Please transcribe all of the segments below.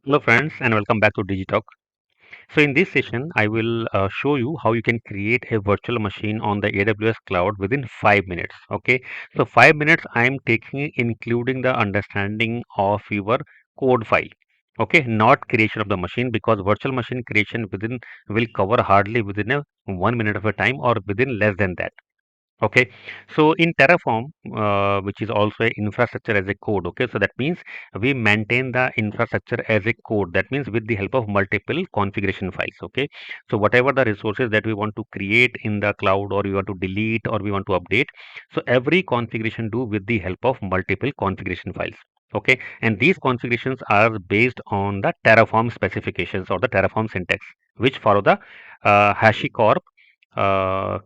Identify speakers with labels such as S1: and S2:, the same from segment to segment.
S1: Hello friends and welcome back to Digitalk. So in this session, I will show you how you can create a virtual machine on the AWS cloud within 5 minutes. Okay, so 5 minutes I am taking including the understanding of your code file. Okay, not creation of the machine because virtual machine creation within will cover hardly within a 1 minute of a time or within less than that. Okay, so in Terraform, which is also a infrastructure as a code. Okay, so that means we maintain the infrastructure as a code. That means with the help of multiple configuration files. Okay, so whatever the resources that we want to create in the cloud, or we want to delete, or we want to update, so every configuration do with the help of multiple configuration files. Okay, and these configurations are based on the Terraform specifications or the Terraform syntax, which follow the HashiCorp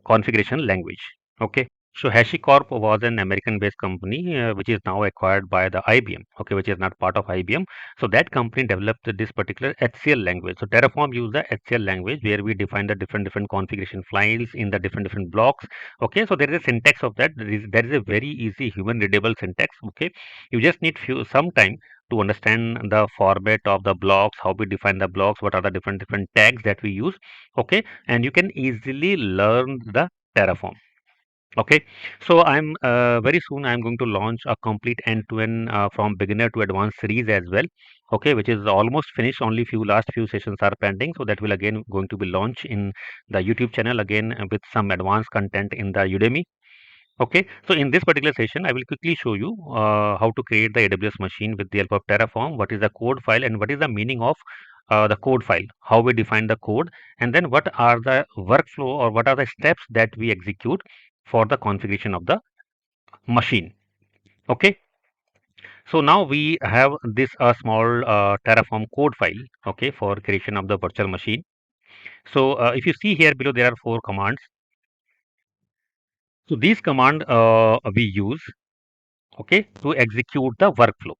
S1: configuration language. Okay, so HashiCorp was an American-based company which is now acquired by the IBM. Okay, which is not part of IBM. So that company developed this particular HCL language. So Terraform use the HCL language where we define the different configuration files in the different blocks. Okay, so there is a syntax of that. There is a very easy human readable syntax. Okay, you just need some time to understand the format of the blocks, how we define the blocks, what are the different tags that we use. Okay, and you can easily learn the Terraform. Okay, so I'm very soon I'm going to launch a complete end-to-end from beginner to advanced series as well. Okay, which is almost finished. Only last few sessions are pending, so that will again going to be launched in the YouTube channel again with some advanced content in the Udemy. Okay, so in this particular session, I will quickly show you how to create the AWS machine with the help of Terraform. What is the code file and what is the meaning of the code file? How we define the code, and then what are the workflow or what are the steps that we execute for the configuration of the machine. Okay, so now we have this small Terraform code file. Okay, for creation of the virtual machine. So if you see here below, there are four commands. So these command we use, okay, to execute the workflow.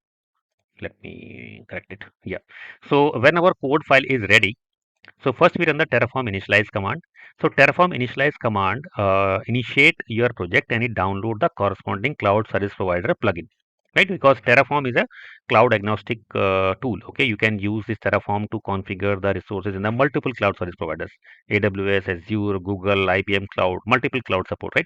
S1: Let me correct it. Yeah. So when our code file is ready, so first we run the Terraform initialize command. So Terraform initialize command initiate your project and it download the corresponding cloud service provider plugin. Right, because Terraform is a cloud agnostic tool. Okay, you can use this Terraform to configure the resources in the multiple cloud service providers, AWS, Azure, Google, IBM Cloud, multiple cloud support. Right.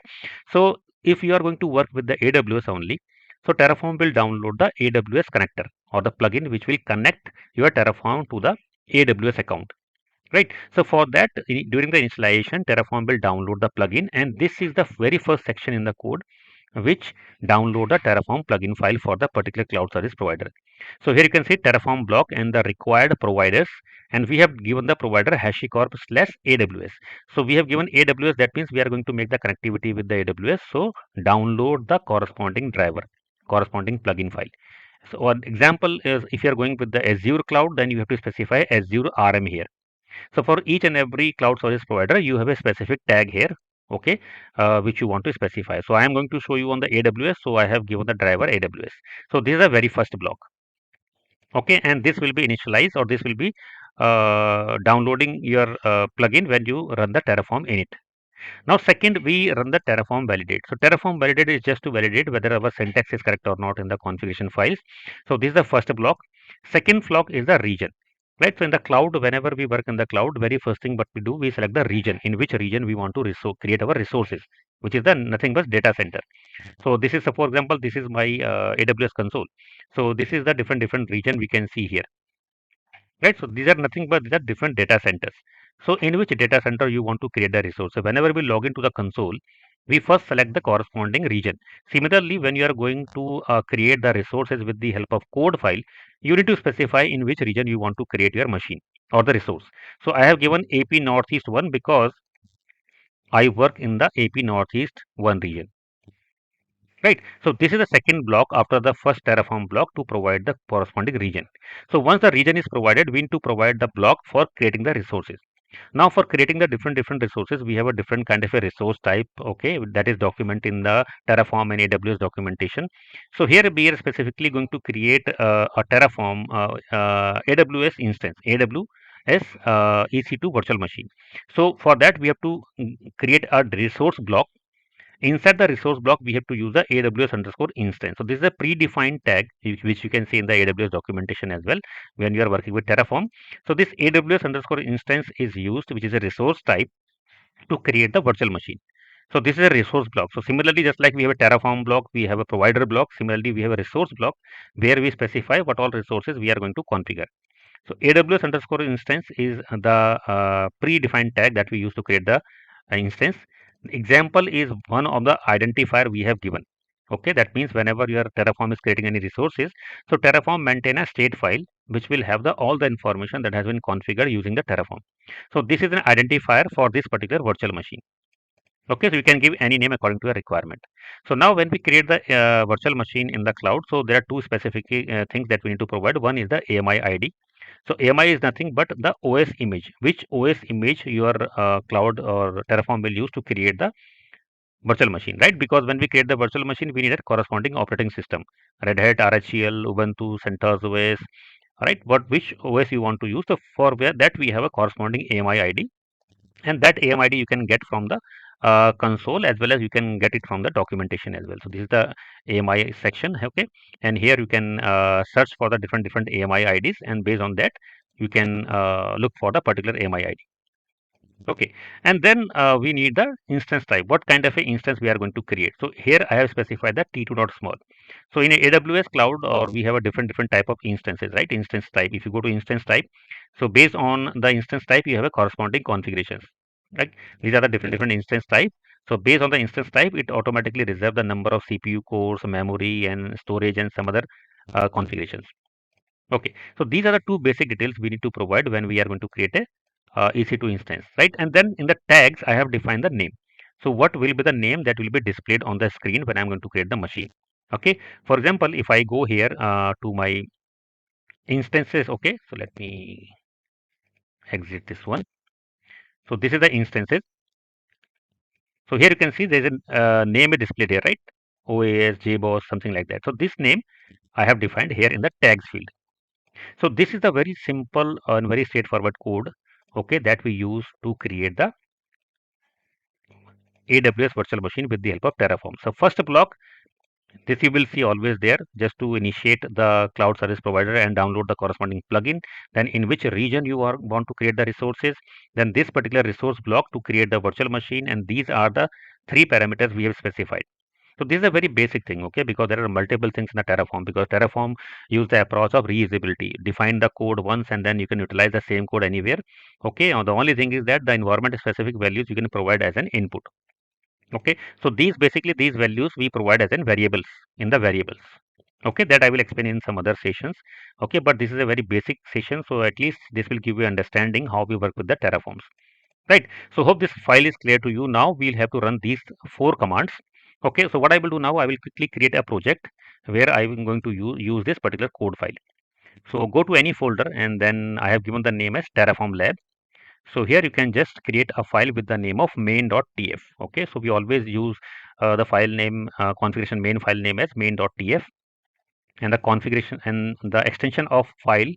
S1: So if you are going to work with the AWS only, so Terraform will download the AWS connector or the plugin which will connect your Terraform to the AWS account. Right. So for that, during the initialization, Terraform will download the plugin, and this is the very first section in the code which download the Terraform plugin file for the particular cloud service provider. So here you can see Terraform block and the required providers, and we have given the provider HashiCorp/AWS. So we have given AWS. That means we are going to make the connectivity with the AWS. So download the corresponding driver, corresponding plugin file. So one example is if you are going with the Azure cloud, then you have to specify Azure RM here. So for each and every cloud service provider, you have a specific tag here, okay, which you want to specify. So I am going to show you on the AWS. So I have given the driver AWS. So this is a very first block, okay, and this will be initialized or this will be downloading your plugin when you run the Terraform init. Now, second, we run the Terraform validate. So Terraform validate is just to validate whether our syntax is correct or not in the configuration files. So this is the first block. Second block is the region. Right. So in the cloud, whenever we work in the cloud, very first thing what we do, we select the region, in which region we want to create our resources, which is the nothing but data center. So this is, for example, this is my AWS console. So this is the different region we can see here. Right. So these are nothing but these are different data centers. So in which data center you want to create the resource. So whenever we log into the console, we first select the corresponding region. Similarly, when you are going to create the resources with the help of code file, you need to specify in which region you want to create your machine or the resource. So I have given AP Northeast 1 because I work in the AP Northeast 1 region. Right. So this is the second block after the first Terraform block to provide the corresponding region. So once the region is provided, we need to provide the block for creating the resources. Now for creating the different resources, we have a different kind of a resource type, okay, that is document in the Terraform and AWS documentation. So here we are specifically going to create a Terraform AWS instance, AWS EC2 virtual machine. So for that we have to create a resource block, Inside the resource block, we have to use the AWS underscore instance. So this is a predefined tag which you can see in the AWS documentation as well when you are working with Terraform. So this AWS underscore instance is used, which is a resource type, to create the virtual machine. So this is a resource block. So similarly, just like we have a Terraform block, we have a provider block. Similarly, we have a resource block where we specify what all resources we are going to configure. So AWS underscore instance is the predefined tag that we use to create the instance. Example is one of the identifier we have given. Okay, that means whenever your Terraform is creating any resources, so Terraform maintain a state file which will have the all the information that has been configured using the Terraform. So this is an identifier for this particular virtual machine. Okay, so you can give any name according to your requirement. So now when we create the virtual machine in the cloud, so there are two specific things that we need to provide. One is the AMI ID. So AMI is nothing but the OS image, which OS image your cloud or Terraform will use to create the virtual machine, right? Because when we create the virtual machine, we need a corresponding operating system, Red Hat, RHEL, Ubuntu, CentOS OS, right? But which OS you want to use? So for where that we have a corresponding AMI ID, and that AMID you can get from the console as well as you can get it from the documentation as well. So this is the AMI section, okay, and here you can search for the different AMI IDs, and based on that you can look for the particular AMI ID. Okay, and then we need the instance type. What kind of a instance we are going to create? So here I have specified the T2.small. So in AWS cloud, or we have a different type of instances, right? Instance type. If you go to instance type, so based on the instance type, you have a corresponding configurations, right? These are the different instance type. So based on the instance type, it automatically reserve the number of CPU cores, memory, and storage, and some other configurations. Okay, so these are the two basic details we need to provide when we are going to create a EC2 instance, right? And then in the tags, I have defined the name. So what will be the name that will be displayed on the screen when I'm going to create the machine? Okay, for example, if I go here to my instances, okay, so let me exit this one. So this is the instances. So here you can see there's a name is displayed here, right? OAS, JBoss, something like that. So this name I have defined here in the tags field. So this is the very simple and very straightforward code, okay, that we use to create the AWS virtual machine with the help of Terraform. So first block, this you will see always there, just to initiate the cloud service provider and download the corresponding plugin. Then in which region you want to create the resources. Then this particular resource block to create the virtual machine, and these are the three parameters we have specified. So this is a very basic thing, okay, because there are multiple things in the Terraform, because Terraform use the approach of reusability. Define the code once and then you can utilize the same code anywhere. Okay, now the only thing is that the environment specific values you can provide as an input. Okay, so these values we provide as in variables in the variables. Okay, that I will explain in some other sessions. Okay, but this is a very basic session, so at least this will give you understanding how we work with the Terraforms. Right. So hope this file is clear to you. Now we'll have to run these four commands. Okay, so what I will do now, I will quickly create a project where I am going to use this particular code file. So go to any folder, and then I have given the name as Terraform Lab. So here you can just create a file with the name of main.tf. Okay, so we always use the file name configuration main file name as main.tf, and the configuration and the extension of file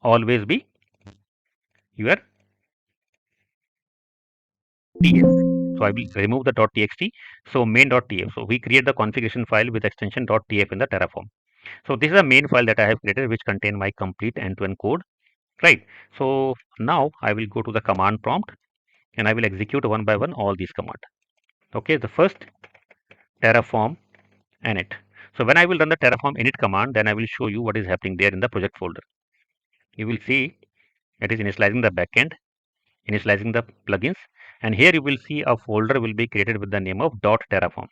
S1: always be your tf. So I will remove the .txt. So main.tf. So we create the configuration file with extension .tf in the Terraform. So this is a main file that I have created, which contain my complete end-to-end code. Right. So now I will go to the command prompt, and I will execute one by one all these commands. Okay. The first, Terraform init. So when I will run the Terraform init command, then I will show you what is happening there in the project folder. You will see it is initializing the backend, initializing the plugins, and here you will see a folder will be created with the name of .terraform.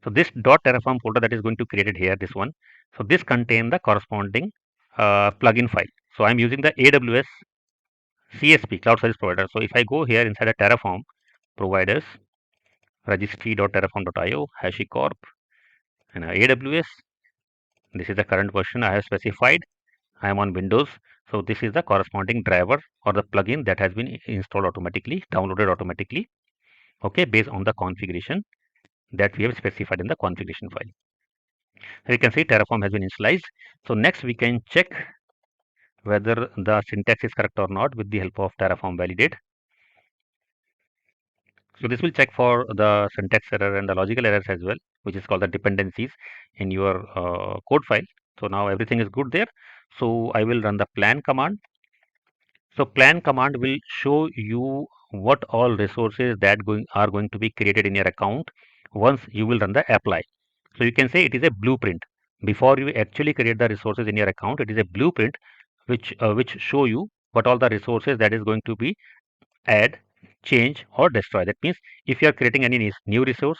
S1: So this .terraform folder that is going to create it here, this one. So this contain the corresponding plugin file. So I'm using the AWS CSP, Cloud Service Provider. So if I go here inside a Terraform providers, registry.terraform.io, HashiCorp, and AWS. This is the current version I have specified. I am on Windows. So this is the corresponding driver or the plugin that has been installed automatically, downloaded automatically. Okay, based on the configuration that we have specified in the configuration file. So you can see Terraform has been initialized. So next we can check whether the syntax is correct or not with the help of Terraform validate. So this will check for the syntax error and the logical errors as well, which is called the dependencies in your code file. So now everything is good there. So I will run the plan command. So plan command will show you what all resources that are going to be created in your account once you will run the apply. So you can say it is a blueprint. Before you actually create the resources in your account, it is a blueprint which show you what all the resources that is going to be add, change, or destroy. That means if you are creating any new resource,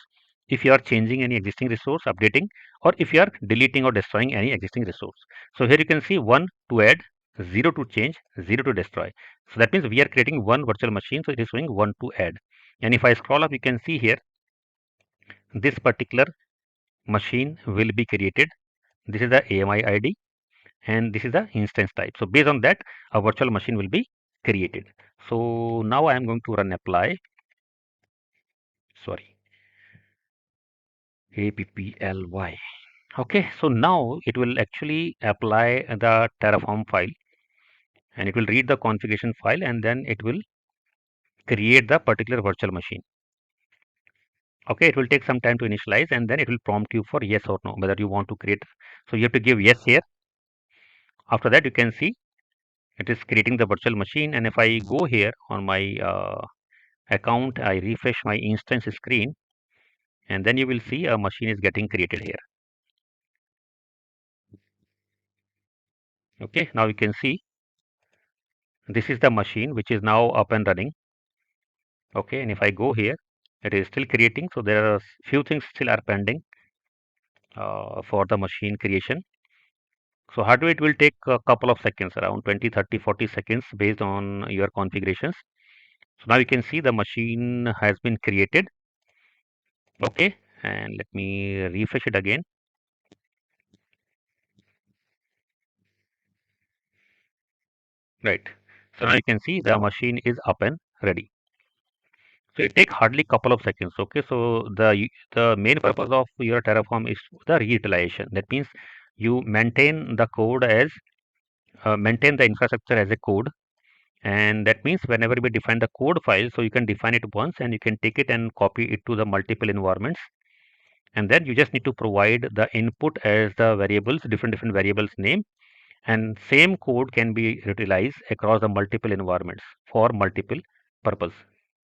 S1: if you are changing any existing resource, updating, or if you are deleting or destroying any existing resource. So here you can see 1 to add, 0 to change, 0 to destroy. So that means we are creating one virtual machine, so it is showing 1 to add. And if I scroll up, you can see here this particular machine will be created. This is the AMI ID and this is the instance type. So based on that, a virtual machine will be created. So now I am going to run apply. Sorry, apply. Okay, so now it will actually apply the Terraform file and it will read the configuration file and then it will create the particular virtual machine. Okay, it will take some time to initialize and then it will prompt you for yes or no whether you want to create. So you have to give yes here. After that, you can see it is creating the virtual machine. And if I go here on my account, I refresh my instance screen and then you will see a machine is getting created here. Okay, now you can see this is the machine which is now up and running. Okay, and if I go here, it is still creating. So there are few things still are pending for the machine creation. So hardware it will take a couple of seconds, around 20, 30, 40 seconds based on your configurations. So now you can see the machine has been created. Okay, and let me refresh it again. Right. So now you can see the machine is up and ready. So it takes hardly couple of seconds. Okay, so the main purpose of your Terraform is the reutilization. That means you maintain the code as maintain the infrastructure as a code, and that means whenever we define the code file, so you can define it once and you can take it and copy it to the multiple environments, and then you just need to provide the input as the variables, different variables name, and same code can be utilized across the multiple environments for multiple purpose.